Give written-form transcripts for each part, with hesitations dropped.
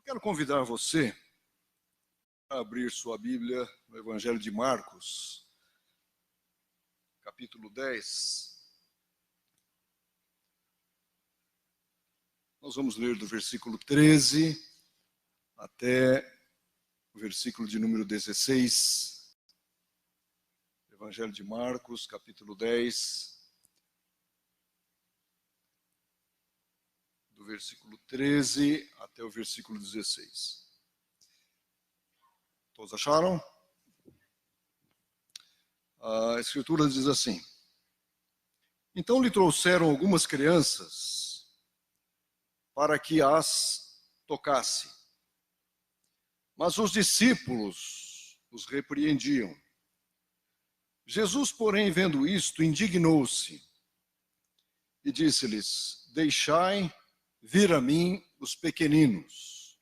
Quero convidar você a abrir sua Bíblia no Evangelho de Marcos, capítulo 10. Nós vamos ler do versículo 13 até o versículo de número 16. Evangelho de Marcos, capítulo 10, do versículo 13 até o versículo 16. Todos acharam? A Escritura diz assim: Então lhe trouxeram algumas crianças para que as tocasse. Mas os discípulos os repreendiam. Jesus, porém, vendo isto, indignou-se e disse-lhes: Deixai vir a mim os pequeninos.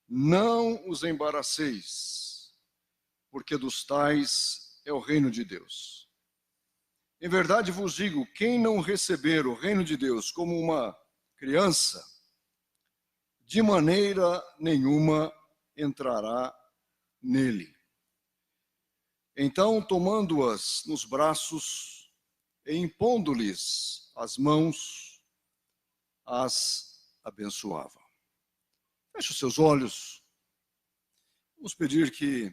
Não os embaraceis, porque dos tais é o reino de Deus. Em verdade vos digo, quem não receber o reino de Deus como uma criança, de maneira nenhuma entrará nele. Então, tomando-as nos braços e impondo-lhes as mãos, as abençoava. Feche os seus olhos. Vamos pedir que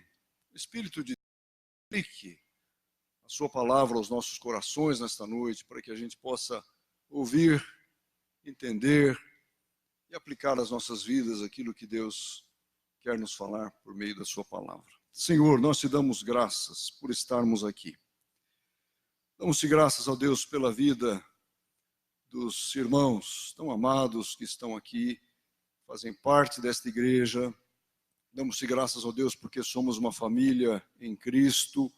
o Espírito de Deus aplique a sua palavra aos nossos corações nesta noite, para que a gente possa ouvir, entender e aplicar às nossas vidas aquilo que Deus quer nos falar por meio da sua palavra. Senhor, nós te damos graças por estarmos aqui. Damos-te graças, ó Deus, pela vida dos irmãos tão amados que estão aqui, fazem parte desta igreja. Damos-te graças, ó Deus, porque somos uma família em Cristo.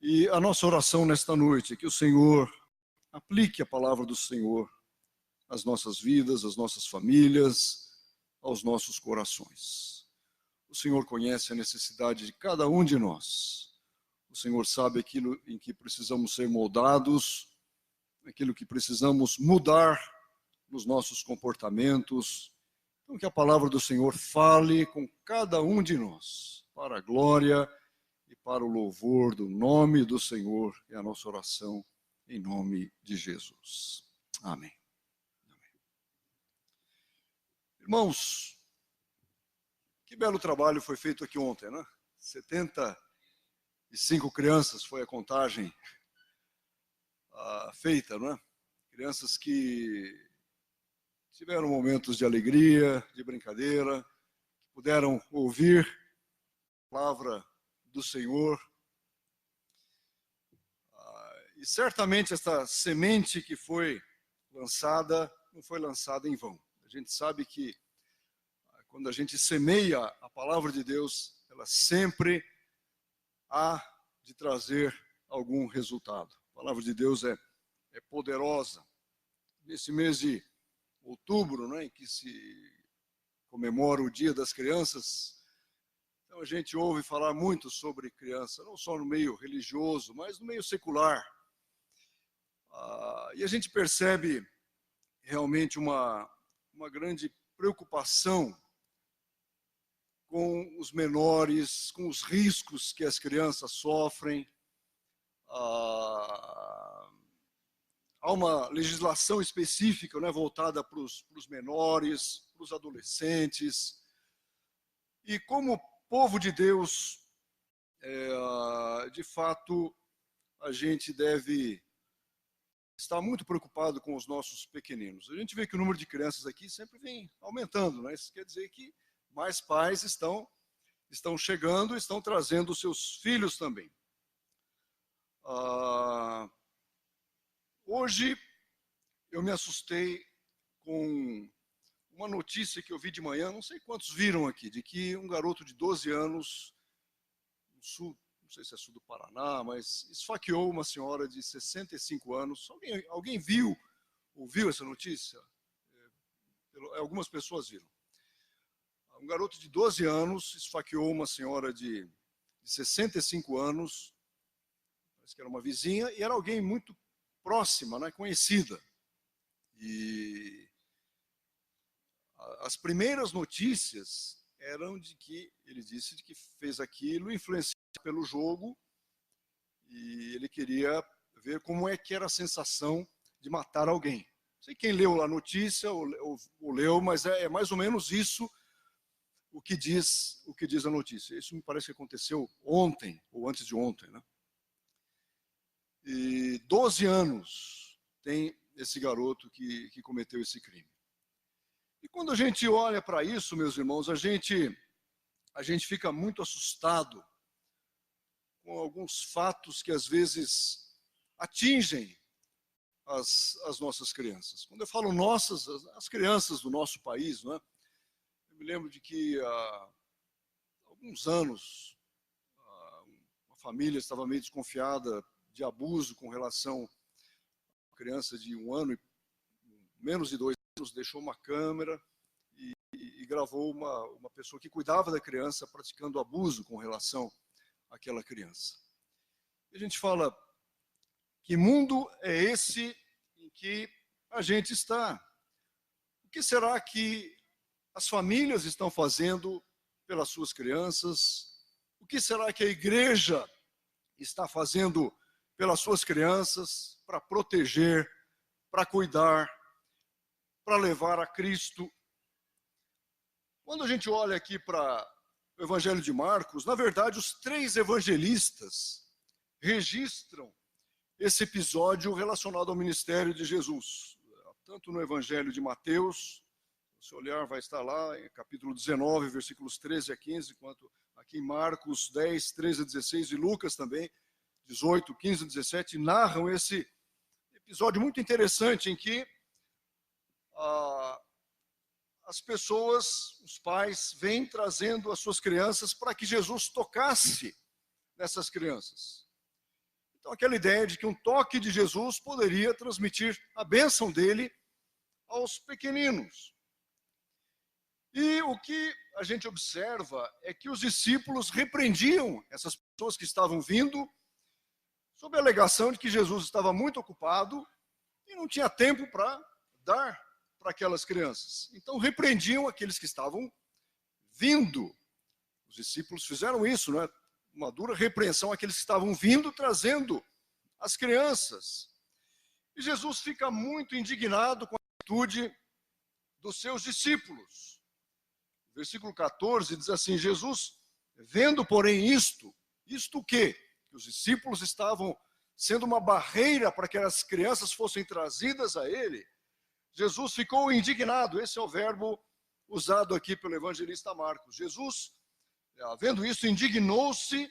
E a nossa oração nesta noite é que o Senhor aplique a palavra do Senhor às nossas vidas, às nossas famílias, aos nossos corações. O Senhor conhece a necessidade de cada um de nós. O Senhor sabe aquilo em que precisamos ser moldados, aquilo que precisamos mudar nos nossos comportamentos. Então, que a palavra do Senhor fale com cada um de nós, para a glória e para o louvor do nome do Senhor, é a nossa oração em nome de Jesus. Amém. Amém. Irmãos, que belo trabalho foi feito aqui ontem, né? 75 crianças foi a contagem feita, não é? Crianças que tiveram momentos de alegria, de brincadeira, que puderam ouvir a palavra do Senhor. E certamente esta semente que foi lançada, não foi lançada em vão. A gente sabe que quando a gente semeia a palavra de Deus, ela sempre há de trazer algum resultado. A palavra de Deus é poderosa. Nesse mês de outubro, né, em que se comemora o Dia das Crianças, então a gente ouve falar muito sobre criança, não só no meio religioso, mas no meio secular. E a gente percebe realmente uma grande preocupação com os menores, com os riscos que as crianças sofrem. Há uma legislação específica, né, voltada para os menores, para os adolescentes. E como povo de Deus, de fato, a gente deve estar muito preocupado com os nossos pequeninos. A gente vê que o número de crianças aqui sempre vem aumentando, né? Isso quer dizer que mais pais estão chegando, estão trazendo os seus filhos também. Hoje eu me assustei com uma notícia que eu vi de manhã, não sei quantos viram aqui, de que um garoto de 12 anos, no sul, não sei se é sul do Paraná, mas esfaqueou uma senhora de 65 anos. Alguém ouviu essa notícia? Algumas pessoas viram. Um garoto de 12 anos esfaqueou uma senhora de 65 anos, parece que era uma vizinha, e era alguém muito próxima, né, conhecida. E as primeiras notícias eram de que ele disse de que fez aquilo influenciado pelo jogo e ele queria ver como é que era a sensação de matar alguém. Não sei quem leu a notícia ou leu, mas é mais ou menos isso o que diz a notícia. Isso me parece que aconteceu ontem, ou antes de ontem, né? E 12 anos tem esse garoto que cometeu esse crime. E quando a gente olha para isso, meus irmãos, a gente fica muito assustado com alguns fatos que às vezes atingem as nossas crianças. Quando eu falo nossas, as crianças do nosso país, não é? Eu me lembro de que há alguns anos uma família estava meio desconfiada de abuso com relação a uma criança de 1 ano e menos de 2 anos, deixou uma câmera e gravou uma pessoa que cuidava da criança praticando abuso com relação àquela criança. E a gente fala, que mundo é esse em que a gente está? O que será que as famílias estão fazendo pelas suas crianças? O que será que a igreja está fazendo pelas suas crianças para proteger, para cuidar, para levar a Cristo? Quando a gente olha aqui para o Evangelho de Marcos, na verdade, os 3 evangelistas registram esse episódio relacionado ao ministério de Jesus. Tanto no Evangelho de Mateus, se olhar vai estar lá em capítulo 19, versículos 13 a 15, quanto aqui em Marcos 10, 13 a 16 e Lucas também, 18, 15 a 17, narram esse episódio muito interessante em que as pessoas, os pais, vêm trazendo as suas crianças para que Jesus tocasse nessas crianças. Então, aquela ideia de que um toque de Jesus poderia transmitir a bênção dele aos pequeninos. E o que a gente observa é que os discípulos repreendiam essas pessoas que estavam vindo, sob a alegação de que Jesus estava muito ocupado e não tinha tempo para dar para aquelas crianças. Então, repreendiam aqueles que estavam vindo. Os discípulos fizeram isso, não é? Uma dura repreensão àqueles que estavam vindo, trazendo as crianças. E Jesus fica muito indignado com a atitude dos seus discípulos. Versículo 14 diz assim, Jesus, vendo, porém, isto o quê? Que os discípulos estavam sendo uma barreira para que as crianças fossem trazidas a ele. Jesus ficou indignado, esse é o verbo usado aqui pelo evangelista Marcos. Jesus, vendo isso, indignou-se,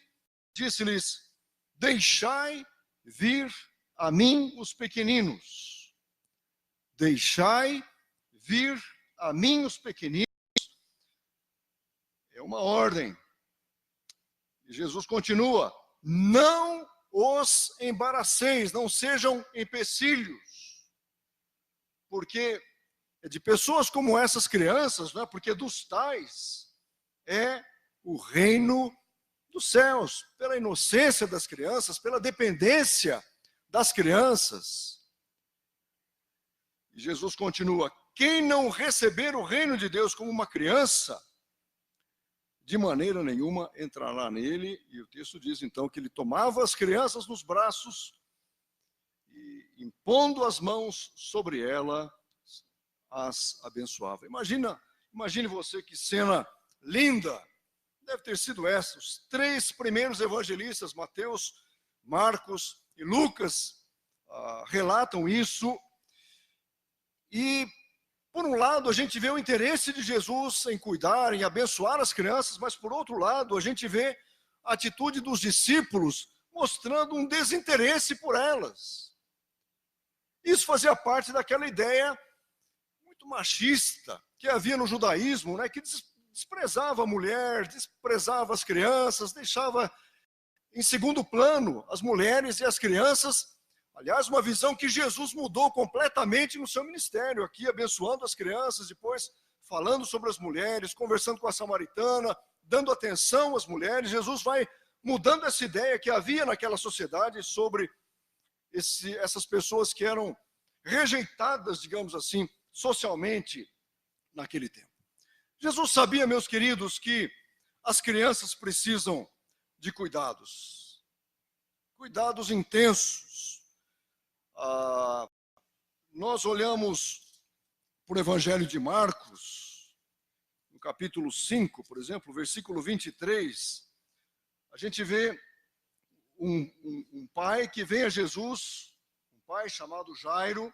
disse-lhes, deixai vir a mim os pequeninos. Deixai vir a mim os pequeninos. É uma ordem. E Jesus continua, não os embaraceis, não sejam empecilhos. Porque é de pessoas como essas crianças, não é? Porque dos tais é o reino dos céus, pela inocência das crianças, pela dependência das crianças. E Jesus continua, quem não receber o reino de Deus como uma criança, de maneira nenhuma entrará nele. E o texto diz então que ele tomava as crianças nos braços e, impondo as mãos sobre ela, as abençoava. Imagine você que cena linda. Deve ter sido essa. Os 3 primeiros evangelistas, Mateus, Marcos e Lucas, relatam isso. E, por um lado, a gente vê o interesse de Jesus em cuidar, em abençoar as crianças, mas, por outro lado, a gente vê a atitude dos discípulos mostrando um desinteresse por elas. Isso fazia parte daquela ideia muito machista que havia no judaísmo, né, que desprezava a mulher, desprezava as crianças, deixava em segundo plano as mulheres e as crianças. Aliás, uma visão que Jesus mudou completamente no seu ministério, aqui abençoando as crianças, depois falando sobre as mulheres, conversando com a samaritana, dando atenção às mulheres. Jesus vai mudando essa ideia que havia naquela sociedade sobre essas pessoas que eram rejeitadas, digamos assim, socialmente naquele tempo. Jesus sabia, meus queridos, que as crianças precisam de cuidados. Cuidados intensos. Nós olhamos para o Evangelho de Marcos, no capítulo 5, por exemplo, versículo 23, a gente vê um pai que vem a Jesus, um pai chamado Jairo,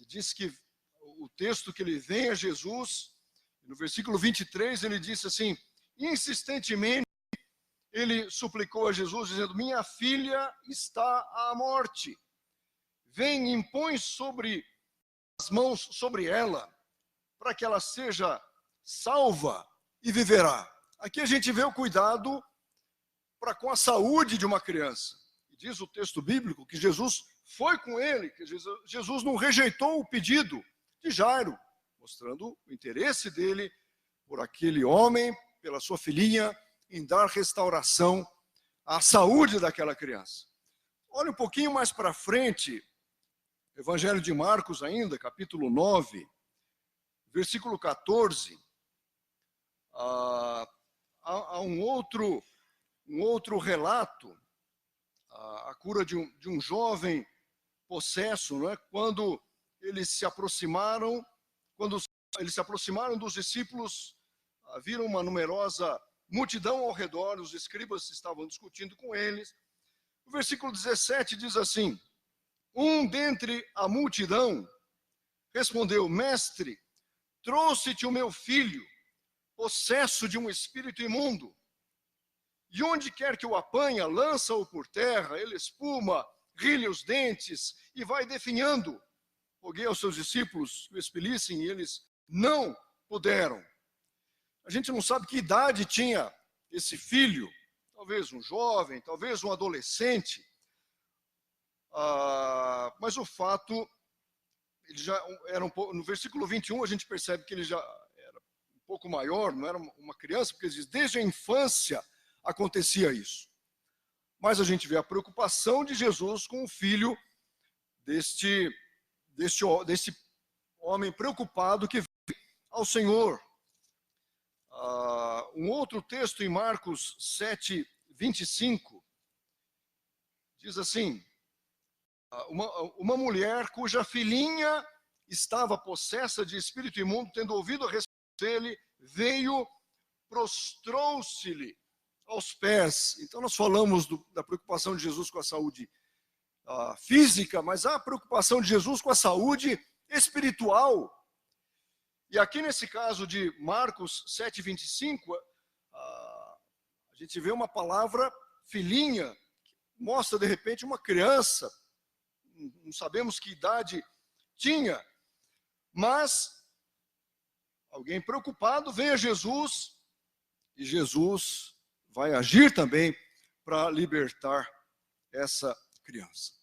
diz que o texto que ele vem a Jesus, no versículo 23, ele disse assim, insistentemente, ele suplicou a Jesus, dizendo, minha filha está à morte. Vem e impõe sobre as mãos sobre ela, para que ela seja salva e viverá. Aqui a gente vê o cuidado para com a saúde de uma criança. E diz o texto bíblico que Jesus foi com ele, que Jesus não rejeitou o pedido de Jairo, mostrando o interesse dele por aquele homem, pela sua filhinha, em dar restauração à saúde daquela criança. Olha um pouquinho mais para frente, Evangelho de Marcos ainda, capítulo 9, versículo 14, há um outro relato, a cura de um jovem possesso, não é? Quando eles se aproximaram dos discípulos, viram uma numerosa multidão ao redor, os escribas estavam discutindo com eles. O versículo 17 diz assim, um dentre a multidão respondeu, mestre, trouxe-te o meu filho, possesso de um espírito imundo. E onde quer que o apanha, lança-o por terra, ele espuma, rilha os dentes e vai definhando. Roguei aos seus discípulos que o expelissem e eles não puderam. A gente não sabe que idade tinha esse filho, talvez um jovem, talvez um adolescente, mas o fato, ele já era um pouco, no versículo 21 a gente percebe que ele já era um pouco maior, não era uma criança, porque ele diz, desde a infância acontecia isso. Mas a gente vê a preocupação de Jesus com o filho deste homem preocupado que veio ao Senhor. Um outro texto em Marcos 7, 25, diz assim, uma mulher cuja filhinha estava possessa de espírito imundo, tendo ouvido a respeito dele, veio, prostrou-se-lhe aos pés. Então nós falamos da preocupação de Jesus com a saúde física, mas há a preocupação de Jesus com a saúde espiritual. E aqui nesse caso de Marcos 7, 25, a gente vê uma palavra filhinha, que mostra de repente uma criança, não sabemos que idade tinha, mas alguém preocupado vem a Jesus, e Jesus vai agir também para libertar essa criança.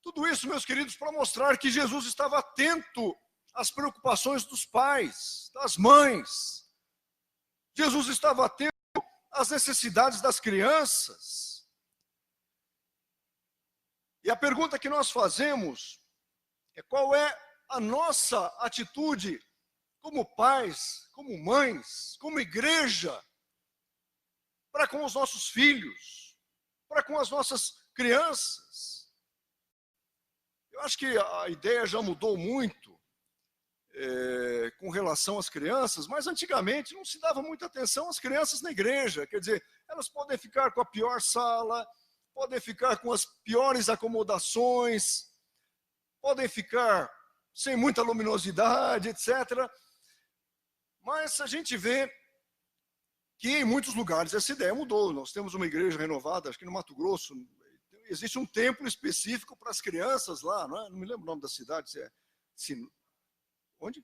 Tudo isso, meus queridos, para mostrar que Jesus estava atento às preocupações dos pais, das mães. Jesus estava atento às necessidades das crianças. E a pergunta que nós fazemos é qual é a nossa atitude como pais, como mães, como igreja, para com os nossos filhos, para com as nossas crianças. Eu acho que a ideia já mudou muito com relação às crianças, mas antigamente não se dava muita atenção às crianças na igreja. Quer dizer, elas podem ficar com a pior sala, podem ficar com as piores acomodações, podem ficar sem muita luminosidade, etc. Mas a gente vê que em muitos lugares essa ideia mudou. Nós temos uma igreja renovada, acho que no Mato Grosso, existe um templo específico para as crianças lá, não é? Não me lembro o nome da cidade, se é onde?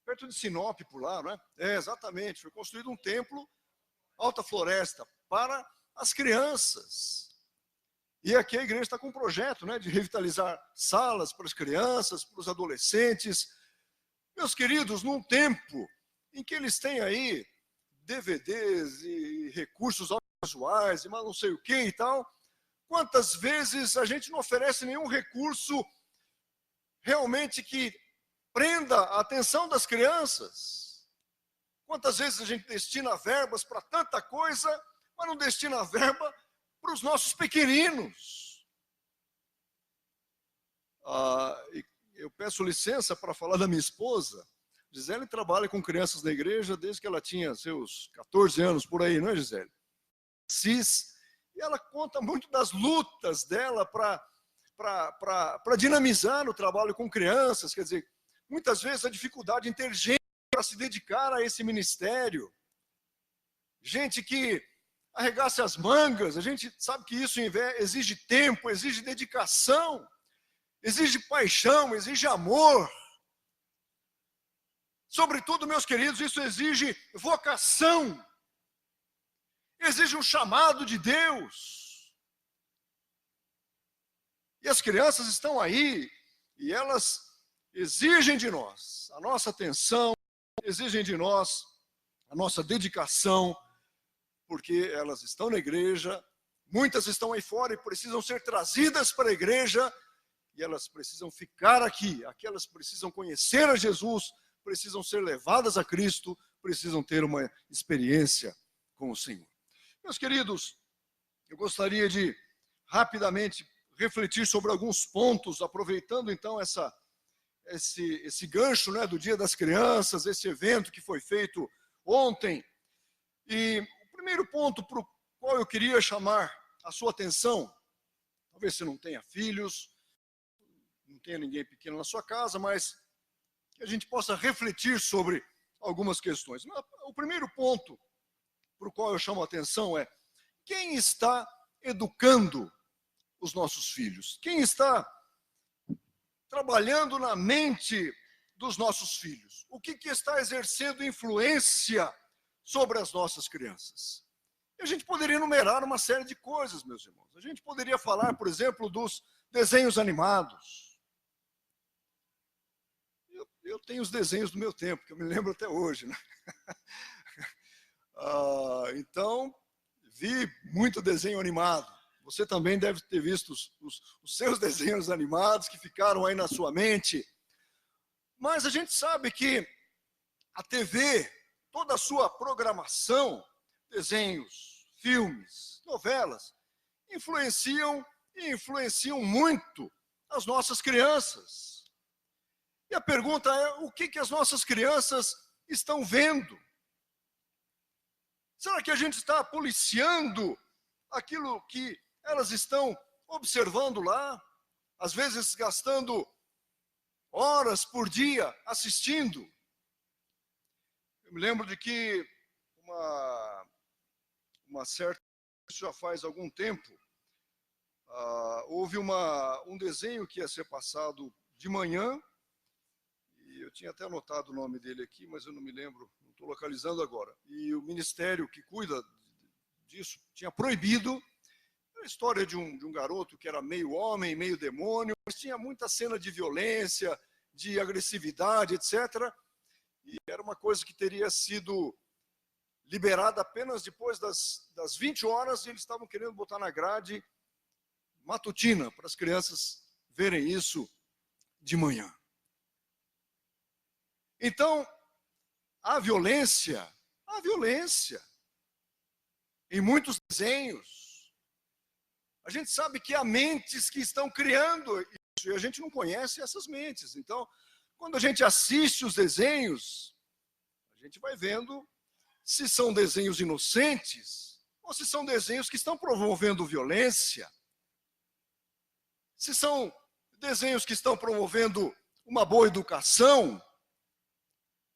Perto de Sinop, por lá, não é? É, exatamente, foi construído um templo, Alta Floresta, para as crianças. E aqui a igreja está com um projeto, né, de revitalizar salas para as crianças, para os adolescentes. Meus queridos, num tempo em que eles têm aí DVDs e recursos audiovisuais e mais não sei o que e tal, quantas vezes a gente não oferece nenhum recurso realmente que prenda a atenção das crianças. Quantas vezes a gente destina verbas para tanta coisa, mas não destina verba para os nossos pequeninos. Eu peço licença para falar da minha esposa. Gisele trabalha com crianças na igreja desde que ela tinha seus 14 anos, por aí, não é, Gisele? E ela conta muito das lutas dela para dinamizar o trabalho com crianças. Quer dizer, muitas vezes a dificuldade em ter gente para se dedicar a esse ministério. Gente que arregace as mangas. A gente sabe que isso exige tempo, exige dedicação, exige paixão, exige amor. Sobretudo, meus queridos, isso exige vocação. Exige um chamado de Deus. E as crianças estão aí e elas exigem de nós a nossa atenção, exigem de nós a nossa dedicação, porque elas estão na igreja, muitas estão aí fora e precisam ser trazidas para a igreja, e elas precisam ficar aqui, aquelas precisam conhecer a Jesus, precisam ser levadas a Cristo, precisam ter uma experiência com o Senhor. Meus queridos, eu gostaria de rapidamente refletir sobre alguns pontos, aproveitando então esse gancho, né, do Dia das Crianças, esse evento que foi feito ontem. E o primeiro ponto para o qual eu queria chamar a sua atenção, talvez você não tenha filhos, não tenha ninguém pequeno na sua casa, mas que a gente possa refletir sobre algumas questões. O primeiro ponto para o qual eu chamo a atenção é: quem está educando os nossos filhos? Quem está trabalhando na mente dos nossos filhos? O que está exercendo influência sobre as nossas crianças? E a gente poderia enumerar uma série de coisas, meus irmãos. A gente poderia falar, por exemplo, dos desenhos animados. Eu tenho os desenhos do meu tempo, que eu me lembro até hoje, né? Então, vi muito desenho animado. Você também deve ter visto os seus desenhos animados que ficaram aí na sua mente. Mas a gente sabe que a TV, toda a sua programação, desenhos, filmes, novelas, influenciam muito as nossas crianças. E a pergunta é: o que as nossas crianças estão vendo? Será que a gente está policiando aquilo que elas estão observando lá? Às vezes gastando horas por dia assistindo. Eu me lembro de que uma certa, isso já faz algum tempo, houve um desenho que ia ser passado de manhã, e eu tinha até anotado o nome dele aqui, mas eu não me lembro, não estou localizando agora. E o ministério que cuida disso tinha proibido. A história de um garoto que era meio homem, meio demônio, mas tinha muita cena de violência, de agressividade, etc. E era uma coisa que teria sido liberada apenas depois das 20 horas, e eles estavam querendo botar na grade matutina, para as crianças verem isso de manhã. Então, a violência em muitos desenhos. A gente sabe que há mentes que estão criando isso, e a gente não conhece essas mentes. Então, quando a gente assiste os desenhos, a gente vai vendo se são desenhos inocentes ou se são desenhos que estão promovendo violência, se são desenhos que estão promovendo uma boa educação,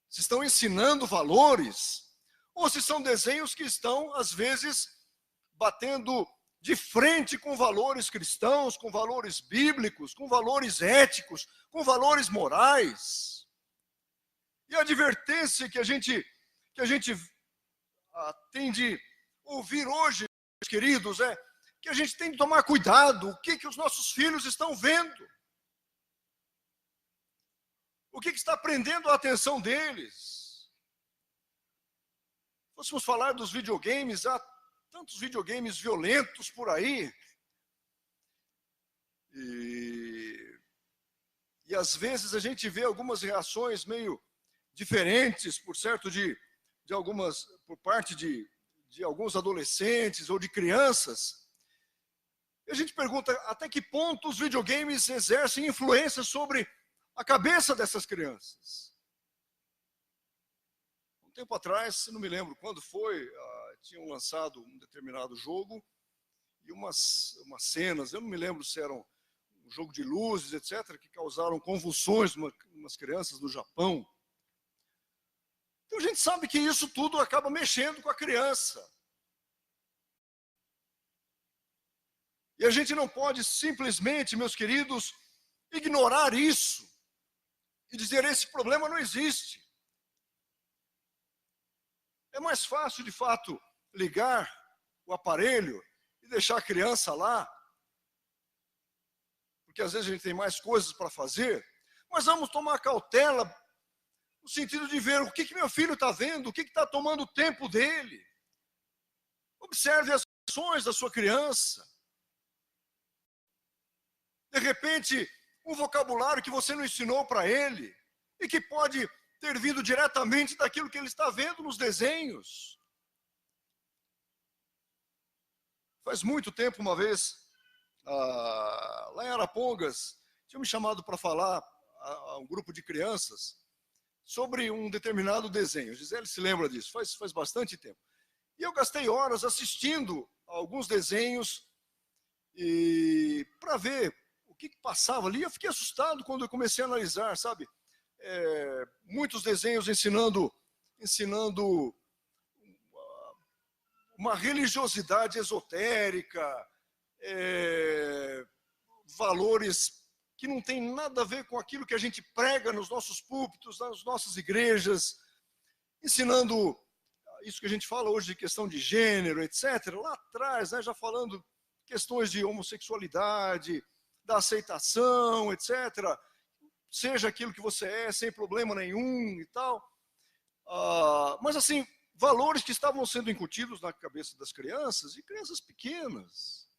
se estão ensinando valores, ou se são desenhos que estão, às vezes, batendo de frente com valores cristãos, com valores bíblicos, com valores éticos, com valores morais. E a advertência que a gente tem de ouvir hoje, meus queridos, é que a gente tem de tomar cuidado. O que os nossos filhos estão vendo? O que está prendendo a atenção deles? Se fôssemos falar dos videogames, há tantos videogames violentos por aí. E às vezes a gente vê algumas reações meio diferentes, por parte de alguns adolescentes ou de crianças. E a gente pergunta até que ponto os videogames exercem influência sobre a cabeça dessas crianças. Um tempo atrás, não me lembro quando foi, tinham lançado um determinado jogo e umas cenas, eu não me lembro se eram um jogo de luzes, etc., que causaram convulsões em umas crianças do Japão. Então a gente sabe que isso tudo acaba mexendo com a criança. E a gente não pode simplesmente, meus queridos, ignorar isso e dizer esse problema não existe. É mais fácil, de fato, ligar o aparelho e deixar a criança lá, porque às vezes a gente tem mais coisas para fazer, mas vamos tomar cautela no sentido de ver o que meu filho está vendo, o que está tomando o tempo dele. Observe as ações da sua criança. De repente, um vocabulário que você não ensinou para ele e que pode ter vindo diretamente daquilo que ele está vendo nos desenhos. Faz muito tempo, uma vez, lá em Arapongas, tinham me chamado para falar a um grupo de crianças sobre um determinado desenho. Gisele se lembra disso, faz bastante tempo. E eu gastei horas assistindo a alguns desenhos e para ver o que passava ali. Eu fiquei assustado quando eu comecei a analisar, sabe? Muitos desenhos ensinando uma religiosidade esotérica, valores que não tem nada a ver com aquilo que a gente prega nos nossos púlpitos, nas nossas igrejas, ensinando isso que a gente fala hoje de questão de gênero, etc. Lá atrás, né, já falando questões de homossexualidade, da aceitação, etc. Seja aquilo que você é, sem problema nenhum e tal. Mas assim, valores que estavam sendo incutidos na cabeça das crianças, e crianças pequenas.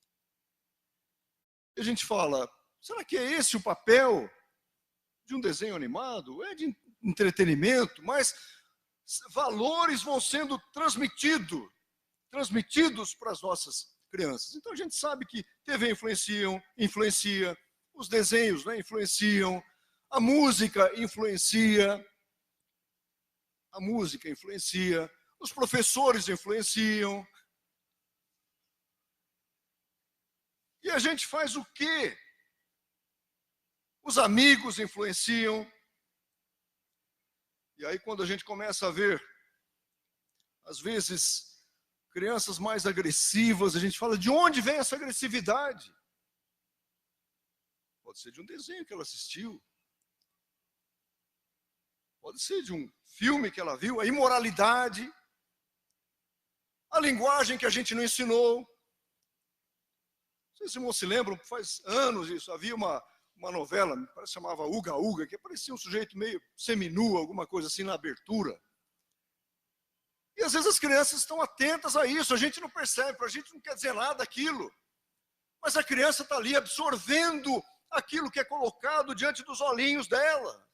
E a gente fala, será que é esse o papel de um desenho animado? É de entretenimento, mas valores vão sendo transmitidos para as nossas crianças. Então a gente sabe que TV influencia, os desenhos, né, influenciam, a música influencia, os professores influenciam. E a gente faz o quê? Os amigos influenciam. E aí quando a gente começa a ver, às vezes, crianças mais agressivas, a gente fala, de onde vem essa agressividade? Pode ser de um desenho que ela assistiu. Pode ser de um filme que ela viu, a imoralidade, a linguagem que a gente não ensinou. Não sei se irmãos se lembram, faz anos isso, havia uma novela, parece que chamava Uga Uga, que parecia um sujeito meio seminu, alguma coisa assim na abertura. E às vezes as crianças estão atentas a isso, a gente não percebe, para a gente não quer dizer nada aquilo. Mas a criança está ali absorvendo aquilo que é colocado diante dos olhinhos dela.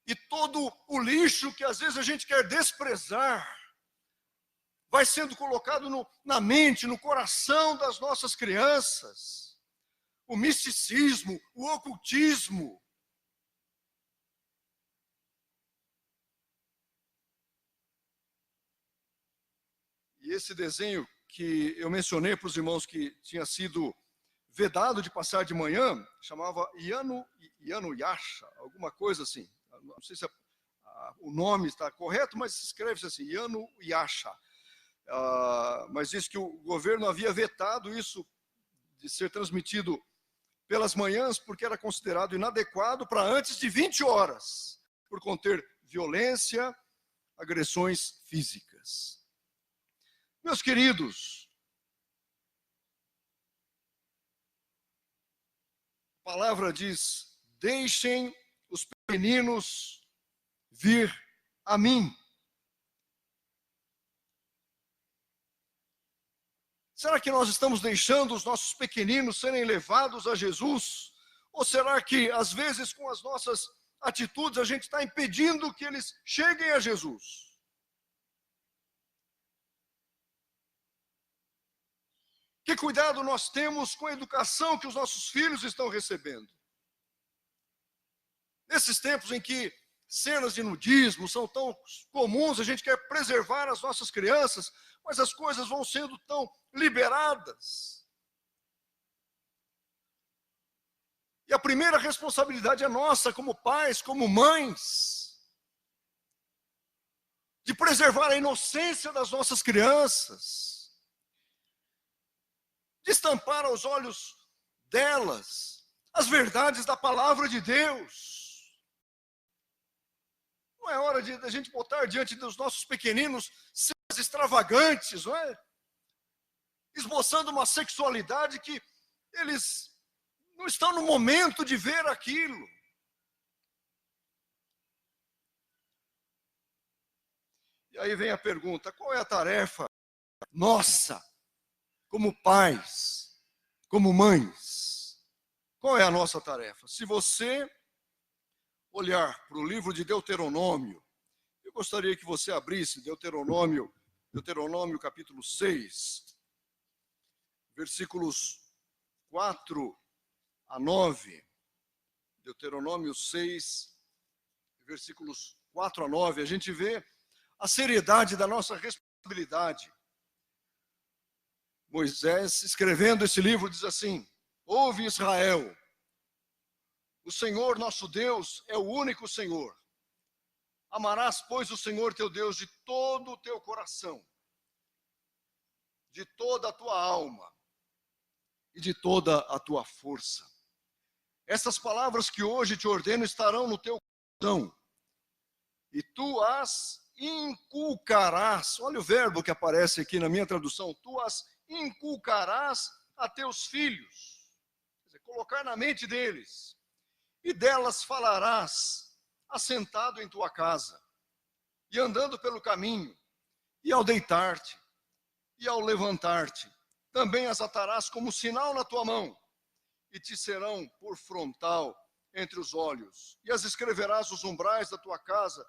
E todo o lixo que às vezes a gente quer desprezar, vai sendo colocado na mente, no coração das nossas crianças. O misticismo, o ocultismo. E esse desenho que eu mencionei para os irmãos que tinha sido vedado de passar de manhã, chamava Inuyasha, alguma coisa assim. Não sei se o nome está correto, mas escreve-se assim, Inuyasha. Mas diz que o governo havia vetado isso de ser transmitido pelas manhãs, porque era considerado inadequado para antes de 20 horas, por conter violência, agressões físicas. Meus queridos, a palavra diz, deixem os pequeninos vir a mim. Será que nós estamos deixando os nossos pequeninos serem levados a Jesus Ou será que, às vezes, com as nossas atitudes, a gente está impedindo que eles cheguem a Jesus? Que cuidado nós temos com a educação que os nossos filhos estão recebendo? Nesses tempos em que cenas de nudismo são tão comuns, a gente quer preservar as nossas crianças, mas as coisas vão sendo tão liberadas. E a primeira responsabilidade é nossa, como pais, como mães, de preservar a inocência das nossas crianças, de estampar aos olhos delas as verdades da palavra de Deus. Não é hora de a gente botar diante dos nossos pequeninos cenas extravagantes, não é? Esboçando uma sexualidade que eles não estão no momento de ver aquilo. E aí vem a pergunta: qual é a tarefa nossa, como pais, como mães? Qual é a nossa tarefa? Se você olhar para o livro de Deuteronômio, eu gostaria que você abrisse Deuteronômio capítulo 6, versículos 4 a 9. Deuteronômio 6, versículos 4 a 9, a gente vê a seriedade da nossa responsabilidade. Moisés, escrevendo esse livro, diz assim: ouve, Israel, o Senhor nosso Deus é o único Senhor. Amarás, pois, o Senhor teu Deus de todo o teu coração, de toda a tua alma e de toda a tua força. Essas palavras que hoje te ordeno estarão no teu coração, e tu as inculcarás. Olha o verbo que aparece aqui na minha tradução: tu as inculcarás a teus filhos. Quer dizer, colocar na mente deles. E delas falarás, assentado em tua casa, e andando pelo caminho, e ao deitar-te, e ao levantar-te. Também as atarás como sinal na tua mão, e te serão por frontal entre os olhos. E as escreverás nos umbrais da tua casa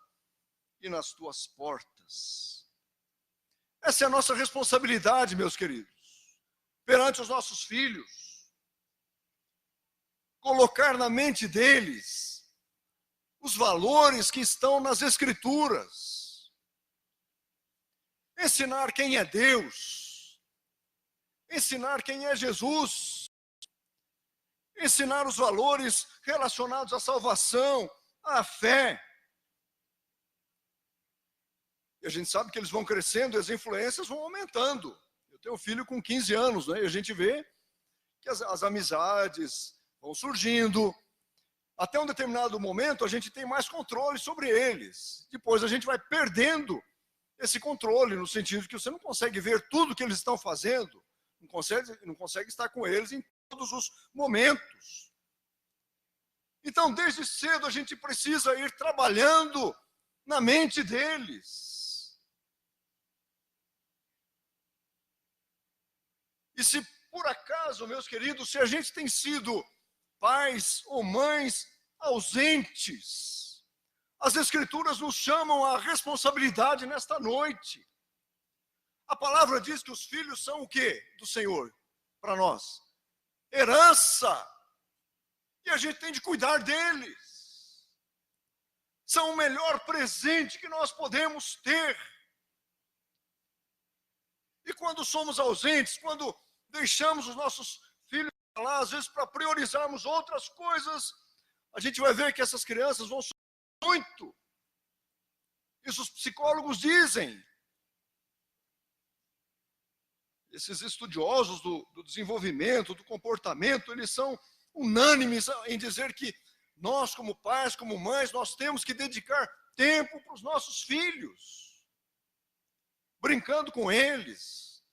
e nas tuas portas. Essa é a nossa responsabilidade, meus queridos, perante os nossos filhos. Colocar na mente deles os valores que estão nas Escrituras. Ensinar quem é Deus. Ensinar quem é Jesus. Ensinar os valores relacionados à salvação, à fé. E a gente sabe que eles vão crescendo e as influências vão aumentando. Eu tenho um filho com 15 anos, né? E a gente vê que as amizades vão surgindo. Até um determinado momento, a gente tem mais controle sobre eles. Depois a gente vai perdendo esse controle, no sentido de que você não consegue ver tudo que eles estão fazendo, não consegue estar com eles em todos os momentos. Então, desde cedo, a gente precisa ir trabalhando na mente deles. E se por acaso, meus queridos, se a gente tem sido pais ou mães ausentes, as Escrituras nos chamam à responsabilidade nesta noite. A palavra diz que os filhos são o quê do Senhor para nós? Herança. E a gente tem de cuidar deles. São o melhor presente que nós podemos ter. E quando somos ausentes, quando deixamos os nossos filhos lá, às vezes para priorizarmos outras coisas, a gente vai ver que essas crianças vão sofrer muito. Isso os psicólogos dizem. Esses estudiosos do desenvolvimento, do comportamento, eles são unânimes em dizer que nós, como pais, como mães, nós temos que dedicar tempo para os nossos filhos, brincando com eles,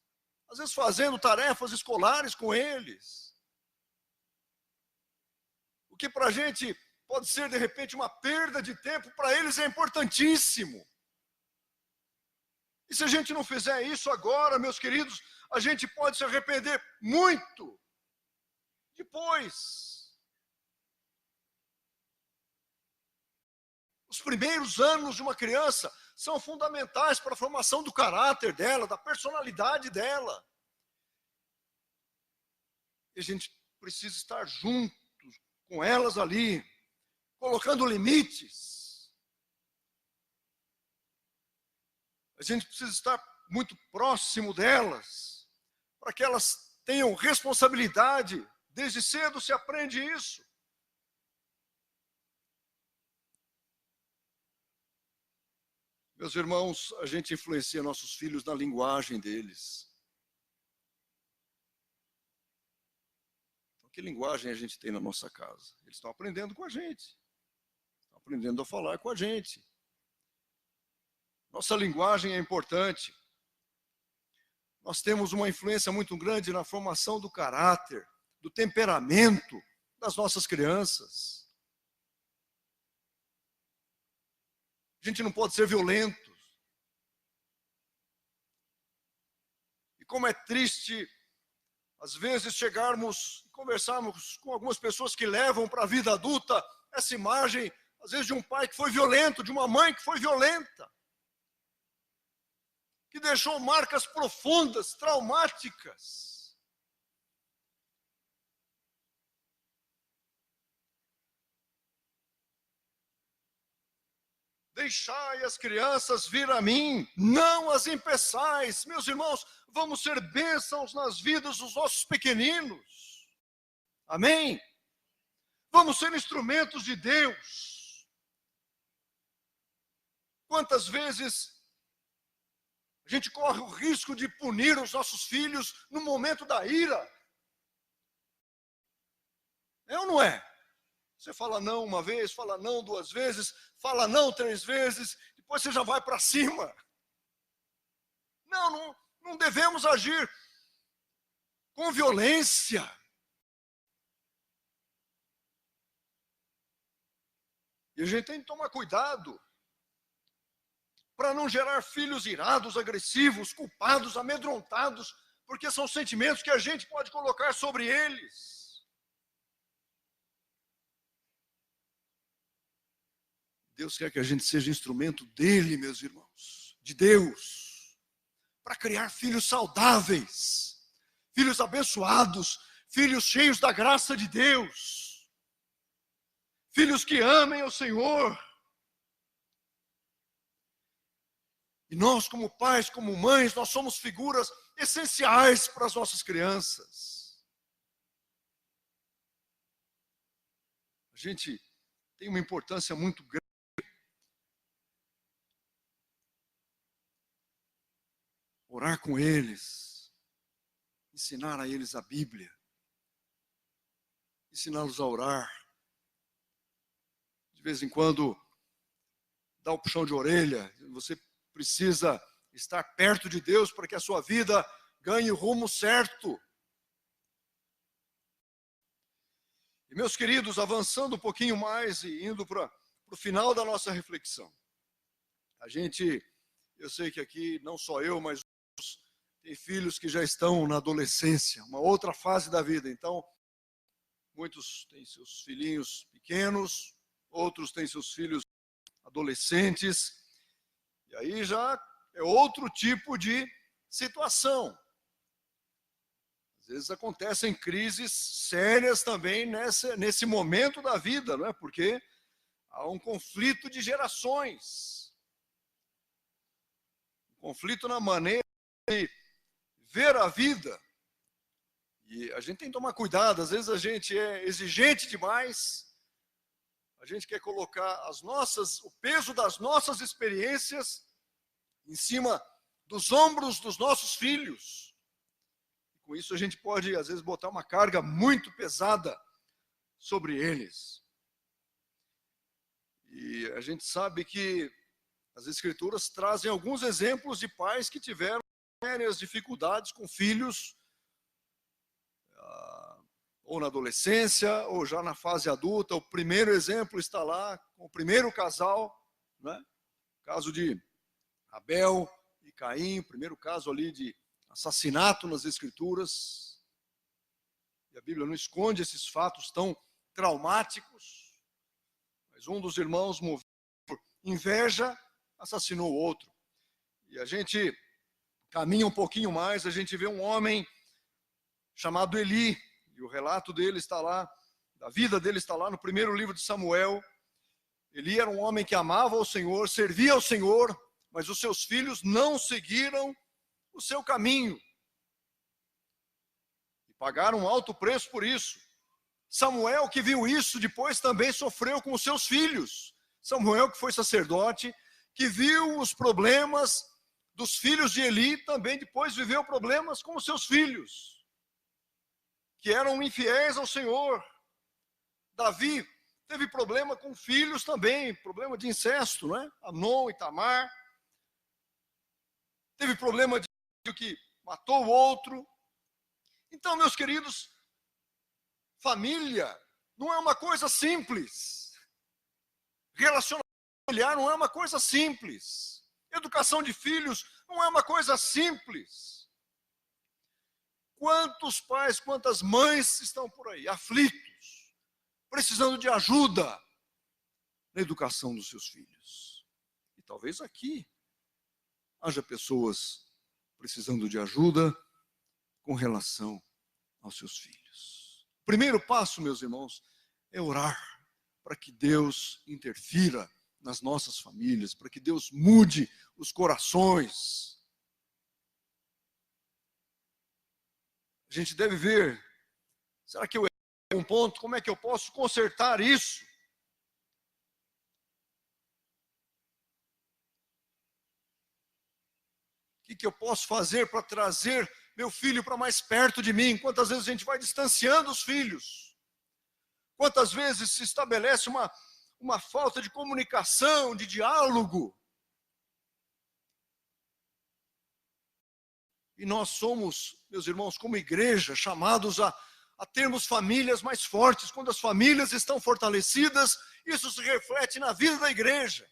às vezes fazendo tarefas escolares com eles. O que para a gente pode ser, de repente, uma perda de tempo, para eles é importantíssimo. E se a gente não fizer isso agora, meus queridos, a gente pode se arrepender muito depois. Os primeiros anos de uma criança são fundamentais para a formação do caráter dela, da personalidade dela. E a gente precisa estar junto com elas ali, colocando limites. A gente precisa estar muito próximo delas, para que elas tenham responsabilidade. Desde cedo se aprende isso. Meus irmãos, a gente influencia nossos filhos na linguagem deles. Então, que linguagem a gente tem na nossa casa? Eles estão aprendendo com a gente. Estão aprendendo a falar com a gente. Nossa linguagem é importante. Nós temos uma influência muito grande na formação do caráter, do temperamento das nossas crianças. A gente não pode ser violento. E como é triste, às vezes, chegarmos, conversarmos com algumas pessoas que levam para a vida adulta essa imagem, às vezes, de um pai que foi violento, de uma mãe que foi violenta, que deixou marcas profundas, traumáticas. Deixai as crianças vir a mim, não as impeçais. Meus irmãos, vamos ser bênçãos nas vidas dos nossos pequeninos. Amém? Vamos ser instrumentos de Deus. Quantas vezes a gente corre o risco de punir os nossos filhos no momento da ira? É ou não é? Você fala não uma vez, fala não duas vezes, fala não três vezes, depois você já vai para cima. Não devemos agir com violência. E a gente tem que tomar cuidado para não gerar filhos irados, agressivos, culpados, amedrontados, porque são sentimentos que a gente pode colocar sobre eles. Deus quer que a gente seja instrumento dele, meus irmãos, de Deus, para criar filhos saudáveis, filhos abençoados, filhos cheios da graça de Deus, filhos que amem o Senhor. E nós, como pais, como mães, nós somos figuras essenciais para as nossas crianças. A gente tem uma importância muito grande. Orar com eles, ensinar a eles a Bíblia, ensiná-los a orar. De vez em quando, dá um puxão de orelha. Você precisa estar perto de Deus para que a sua vida ganhe o rumo certo. E, meus queridos, avançando um pouquinho mais e indo para o final da nossa reflexão. Eu sei que aqui, não só eu, mas tem filhos que já estão na adolescência, uma outra fase da vida. Então, muitos têm seus filhinhos pequenos, outros têm seus filhos adolescentes. E aí já é outro tipo de situação. Às vezes acontecem crises sérias também nesse momento da vida, não é? Porque há um conflito de gerações. Um conflito na maneira de ver a vida. E a gente tem que tomar cuidado, às vezes a gente é exigente demais, a gente quer colocar o peso das nossas experiências em cima dos ombros dos nossos filhos. E com isso a gente pode, às vezes, botar uma carga muito pesada sobre eles. E a gente sabe que as Escrituras trazem alguns exemplos de pais que tiveram sérias dificuldades com filhos, ou na adolescência, ou já na fase adulta. O primeiro exemplo está lá, com o primeiro casal, né? O caso de Abel e Caim, o primeiro caso ali de assassinato nas Escrituras. E a Bíblia não esconde esses fatos tão traumáticos, mas um dos irmãos, movido por inveja, assassinou o outro. E a gente caminha um pouquinho mais, a gente vê um homem chamado Eli, e o relato dele está lá, da vida dele está lá no primeiro livro de Samuel. Eli era um homem que amava o Senhor, servia ao Senhor, mas os seus filhos não seguiram o seu caminho. E pagaram um alto preço por isso. Samuel, que viu isso, depois também sofreu com os seus filhos. Samuel, que foi sacerdote, que viu os problemas dos filhos de Eli, também depois viveu problemas com os seus filhos, que eram infiéis ao Senhor. Davi teve problema com filhos também, problema de incesto, não é? Amnon e Tamar. Teve problema de que matou o outro. Então, meus queridos, família não é uma coisa simples. Relacionamento familiar não é uma coisa simples. Educação de filhos não é uma coisa simples. Quantos pais, quantas mães estão por aí, aflitos, precisando de ajuda na educação dos seus filhos. E talvez aqui haja pessoas precisando de ajuda com relação aos seus filhos. O primeiro passo, meus irmãos, é orar para que Deus interfira nas nossas famílias, para que Deus mude os corações. A gente deve ver, será que eu errei um ponto? Como é que eu posso consertar isso? O que eu posso fazer para trazer meu filho para mais perto de mim? Quantas vezes a gente vai distanciando os filhos? Quantas vezes se estabelece uma falta de comunicação, de diálogo? E nós somos, meus irmãos, como igreja, chamados a termos famílias mais fortes. Quando as famílias estão fortalecidas, isso se reflete na vida da igreja.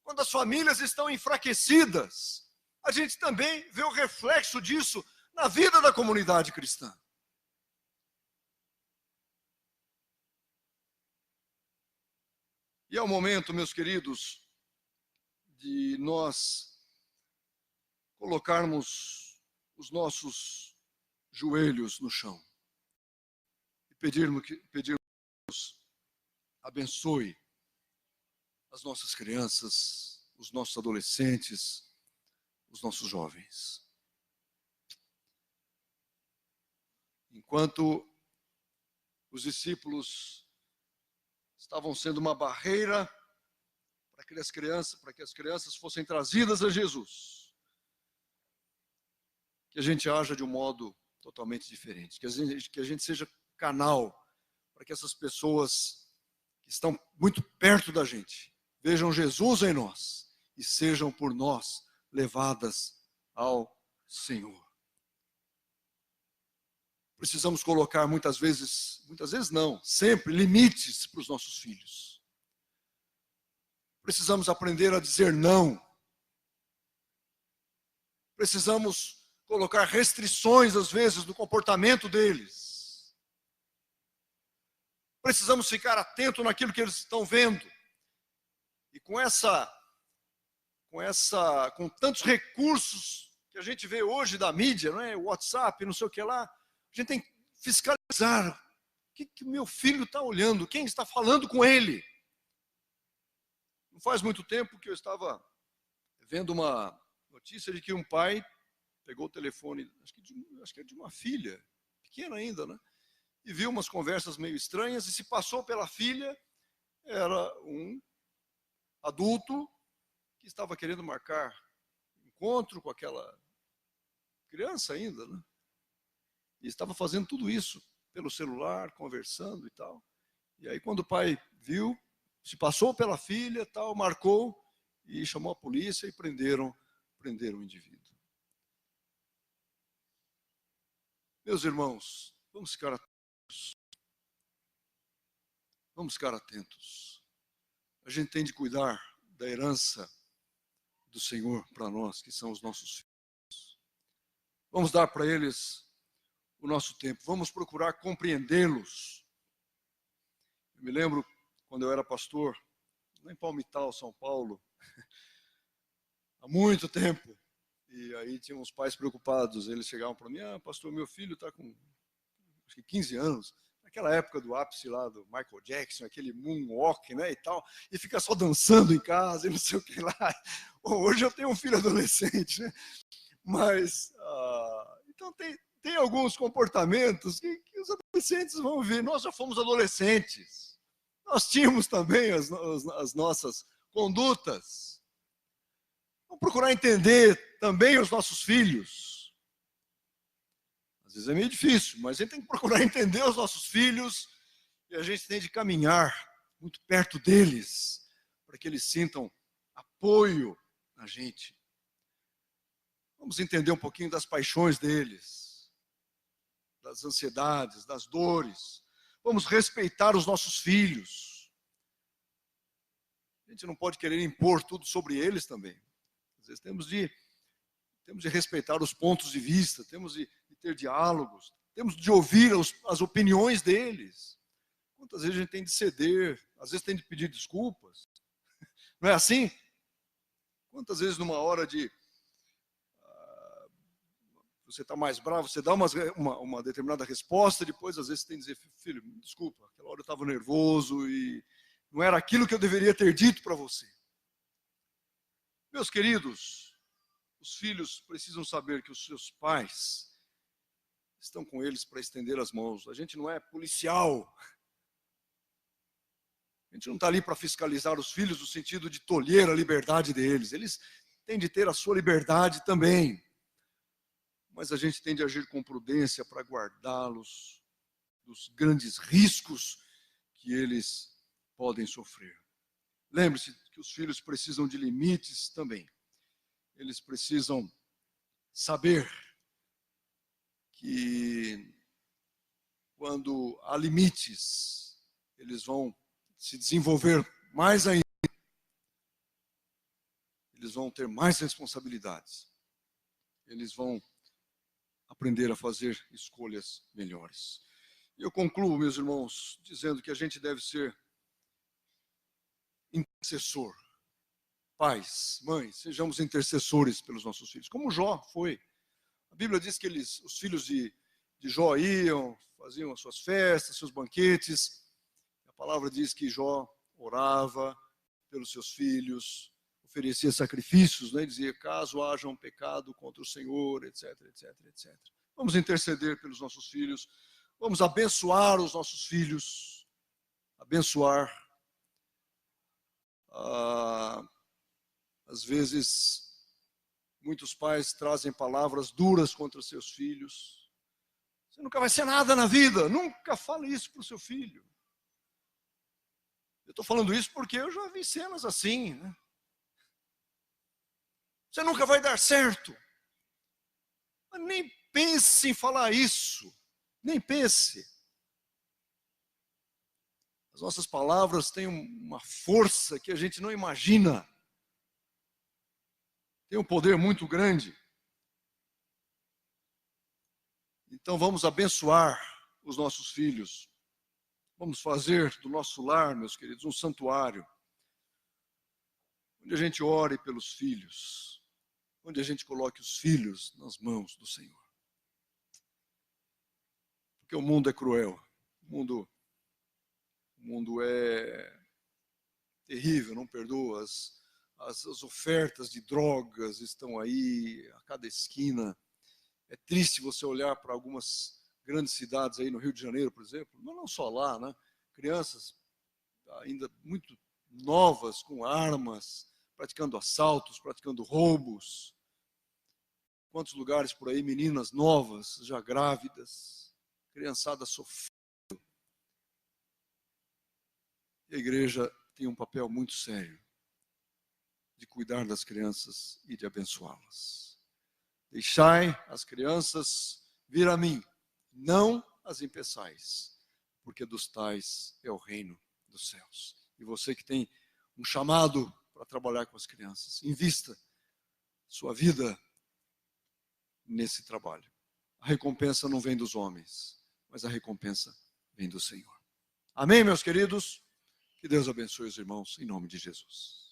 Quando as famílias estão enfraquecidas, a gente também vê o reflexo disso na vida da comunidade cristã. E é o momento, meus queridos, de nós colocarmos os nossos joelhos no chão e pedirmos que Deus abençoe as nossas crianças, os nossos adolescentes, os nossos jovens. Enquanto os discípulos estavam sendo uma barreira para que as crianças fossem trazidas a Jesus, que a gente haja de um modo totalmente diferente, que a gente seja canal para que essas pessoas que estão muito perto da gente vejam Jesus em nós e sejam por nós levadas ao Senhor. Precisamos colocar muitas vezes não, sempre, limites para os nossos filhos. Precisamos aprender a dizer não. Precisamos colocar restrições, às vezes, no comportamento deles. Precisamos ficar atento naquilo que eles estão vendo. E com tantos recursos que a gente vê hoje da mídia, não é? O WhatsApp, não sei o que lá, a gente tem que fiscalizar. O que o meu filho está olhando? Quem está falando com ele? Não faz muito tempo que eu estava vendo uma notícia de que um pai pegou o telefone, acho que é de uma filha, pequena ainda, né? E viu umas conversas meio estranhas e se passou pela filha, era um adulto que estava querendo marcar encontro com aquela criança ainda, né? E estava fazendo tudo isso pelo celular, conversando e tal. E aí quando o pai viu, se passou pela filha, tal, marcou e chamou a polícia e prenderam o indivíduo. Meus irmãos, vamos ficar atentos. Vamos ficar atentos. A gente tem de cuidar da herança do Senhor para nós, que são os nossos filhos. Vamos dar para eles o nosso tempo. Vamos procurar compreendê-los. Eu me lembro, quando eu era pastor, lá em Palmital, São Paulo, há muito tempo. E aí tinha uns pais preocupados, eles chegavam para mim, pastor, meu filho está com acho que 15 anos, naquela época do ápice lá do Michael Jackson, aquele moonwalk, né, e tal, e fica só dançando em casa e não sei o que lá. Bom, hoje eu tenho um filho adolescente, né, mas, então tem alguns comportamentos que os adolescentes vão ver. Nós já fomos adolescentes, nós tínhamos também as nossas condutas. Vamos procurar entender também os nossos filhos. Às vezes é meio difícil, mas a gente tem que procurar entender os nossos filhos e a gente tem de caminhar muito perto deles, para que eles sintam apoio na gente. Vamos entender um pouquinho das paixões deles, das ansiedades, das dores. Vamos respeitar os nossos filhos. A gente não pode querer impor tudo sobre eles também. Às vezes temos de respeitar os pontos de vista, temos de ter diálogos, temos de ouvir as opiniões deles. Quantas vezes a gente tem de ceder, às vezes tem de pedir desculpas. Não é assim? Quantas vezes numa hora de você está mais bravo, você dá uma determinada resposta, depois às vezes você tem que dizer, filho, desculpa, aquela hora eu estava nervoso e não era aquilo que eu deveria ter dito para você. Meus queridos, os filhos precisam saber que os seus pais estão com eles para estender as mãos. A gente não é policial. A gente não está ali para fiscalizar os filhos no sentido de tolher a liberdade deles. Eles têm de ter a sua liberdade também. Mas a gente tem de agir com prudência para guardá-los dos grandes riscos que eles podem sofrer. Lembre-se que os filhos precisam de limites também. Eles precisam saber que quando há limites, eles vão se desenvolver mais ainda. Eles vão ter mais responsabilidades. Eles vão aprender a fazer escolhas melhores. E eu concluo, meus irmãos, dizendo que a gente deve ser intercessor. Pais, mães, sejamos intercessores pelos nossos filhos, como Jó foi. A Bíblia diz que os filhos de Jó iam, faziam as suas festas, seus banquetes. A palavra diz que Jó orava pelos seus filhos, oferecia sacrifícios, né? Dizia, caso haja um pecado contra o Senhor, etc, etc, etc. Vamos interceder pelos nossos filhos, vamos abençoar os nossos filhos, abençoar. Às vezes, muitos pais trazem palavras duras contra seus filhos. Você nunca vai ser nada na vida, nunca fale isso para o seu filho. Eu estou falando isso porque eu já vi cenas assim, né? Você nunca vai dar certo. Mas nem pense em falar isso. Nem pense. As nossas palavras têm uma força que a gente não imagina. Tem um poder muito grande. Então vamos abençoar os nossos filhos. Vamos fazer do nosso lar, meus queridos, um santuário. Onde a gente ore pelos filhos. Onde a gente coloque os filhos nas mãos do Senhor. Porque o mundo é cruel. O mundo é terrível, não perdoa. As ofertas de drogas estão aí a cada esquina. É triste você olhar para algumas grandes cidades aí no Rio de Janeiro, por exemplo. Não só lá, né? Crianças ainda muito novas, com armas, praticando assaltos, praticando roubos. Quantos lugares por aí, meninas novas, já grávidas, criançada sofrendo. E a igreja tem um papel muito sério de cuidar das crianças e de abençoá-las. Deixai as crianças vir a mim, não as impeçais, porque dos tais é o reino dos céus. E você que tem um chamado para trabalhar com as crianças, invista sua vida nesse trabalho. A recompensa não vem dos homens, mas a recompensa vem do Senhor. Amém, meus queridos? Que Deus abençoe os irmãos, em nome de Jesus.